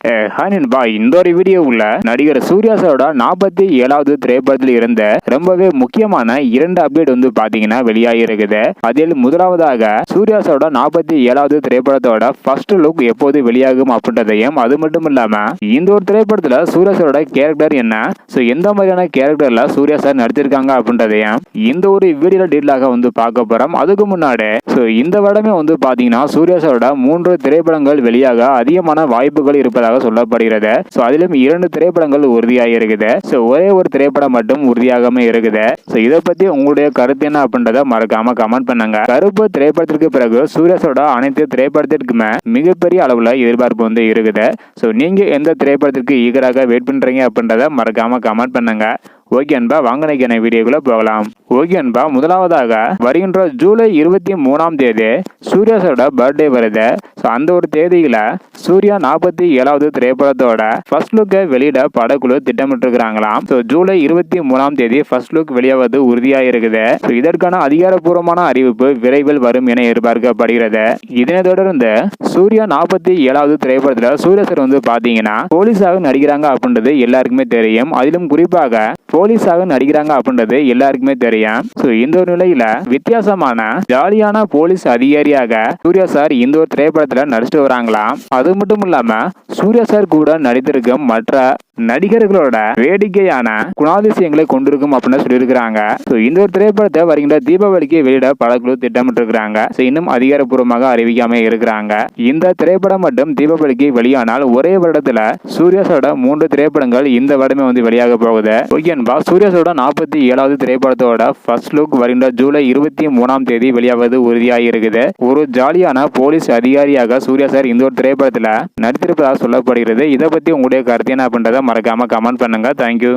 Hi நண்பா, இந்த ஒரு வீடியோவுல நடிகர் சூர்யா சாரோட 47வது திரைப்படத்தில் இருந்த ரொம்பவே முக்கியமான 2 அப்டேட் வந்து பாத்தீங்கன்னா வெளியாகி இருக்குது. அதில் முதலாவதாக சூர்யா சாரோட 47வது திரைப்படத்தோட ஃபர்ஸ்ட் லுக் எப்போது வெளியாகும் அப்படின்றதையும், அது மட்டும் இல்லாம இந்த ஒரு திரைப்படத்துல சூர்யா சாரோட கேரக்டர் என்ன, எந்த மாதிரியான கேரக்டர்ல சூர்யா சார் நடிச்சிருக்காங்க அப்படின்றதையும் இந்த ஒரு வீடியோல டீட்டெயிலாக வந்து பார்க்க போறோம். அதுக்கு முன்னாடி இந்த வருடமே வந்து பாத்தீங்கன்னா சூர்யா சாரோட 3 திரைப்படங்கள் வெளியாக அதிகமான வாய்ப்புகள் இருப்பதாக சொல்லப்படுகிறது. அதிலும் 2 திரைப்படங்கள் உறுதியாக இருக்குது. ஒரே ஒரு திரைப்படம் மட்டும் உறுதியாகாம இருக்குது. இதை பத்தி உங்களுடைய கருத்து என்ன அப்படின்றத மறக்காம கமெண்ட் பண்ணுங்க. கருப்பு திரைப்படத்திற்கு பிறகு சூர்யாஸோட அனைத்து திரைப்படத்திற்குமே மிகப்பெரிய அளவுல எதிர்பார்ப்பு வந்து இருக்குது. நீங்க எந்த திரைப்படத்திற்கு ஈகராக வெயிட் பண்றீங்க அப்படின்றத மறக்காம கமெண்ட் பண்ணுங்க. ஓகே அன்பா, வாங்க வீடியோக்குள்ள போகலாம். ஓகே அன்பா, முதலாவதாக வருகின்ற ஜூலை 23ஆம் தேதி சூர்யா சாரோட பர்த்டே வருது. அந்த ஒரு தேதியில சூர்யா 47வது திரைப்படத்தோட ஃபர்ஸ்ட் லுக்கை வெளியிட படக்குழு திட்டமிட்டு இருக்கிறாங்களாம். ஜூலை 23ஆம் தேதி ஃபர்ஸ்ட் லுக் வெளியாவது உறுதியா இருக்குது. இதற்கான அதிகாரப்பூர்வமான அறிவிப்பு விரைவில் வரும் என எதிர்பார்க்கப்படுகிறது. இதனை தொடர்ந்து சூர்யா 47வது திரைப்படத்துல சூர்யா சார் வந்து பாத்தீங்கன்னா போலீஸாக நடிக்கிறாங்க அப்படின்றது எல்லாருக்குமே தெரியும். அதிலும் குறிப்பாக போலீஸாக நடிக்கிறாங்க அப்படின்றது எல்லாருக்குமே தெரியும். இந்த ஒரு நிலையில வித்தியாசமான ஜாலியான போலீஸ் அதிகாரியாக சூர்யா சார் இந்த ஒரு திரைப்படத்துல நடிச்சுட்டு வராங்களாம். அது மட்டும் இல்லாம சூர்யா சார் கூட நடித்திருக்கும் மற்ற நடிகர்களோட வேடிக்கையான குணாதிசயங்களை கொண்டிருக்கும் அப்படின்னு சொல்லியிருக்கிறாங்க. இந்த ஒரு திரைப்படத்தை வருகின்ற தீபாவளிக்கு வெளியிட படக்குழு திட்டமிட்டு இருக்கிறாங்க. இன்னும் அதிகாரப்பூர்வமாக அறிவிக்காம இருக்கிறாங்க. இந்த திரைப்படம் மட்டும் தீபாவளிக்கு வெளியானால் ஒரே வருடத்துல சூர்யா சாரோட 3 திரைப்படங்கள் இந்த வருடமே வந்து வெளியாக போகுது. சூர்யா சாரோட 47வது திரைப்படத்தோட ஃபர்ஸ்ட் லுக் வருகின்ற ஜூலை 23ஆம் தேதி வெளியாவது உறுதியாக இருக்குது. ஒரு ஜாலியான போலீஸ் அதிகாரியாக சூர்யா சார் இந்த ஒரு திரைப்படத்துல நடித்திருப்பதாக சொல்லப்படுகிறது. இதை பத்தி உங்களுடைய கருத்து என்ன அப்படின்றத மறக்காம கமெண்ட் பண்ணுங்க. தேங்க்யூ.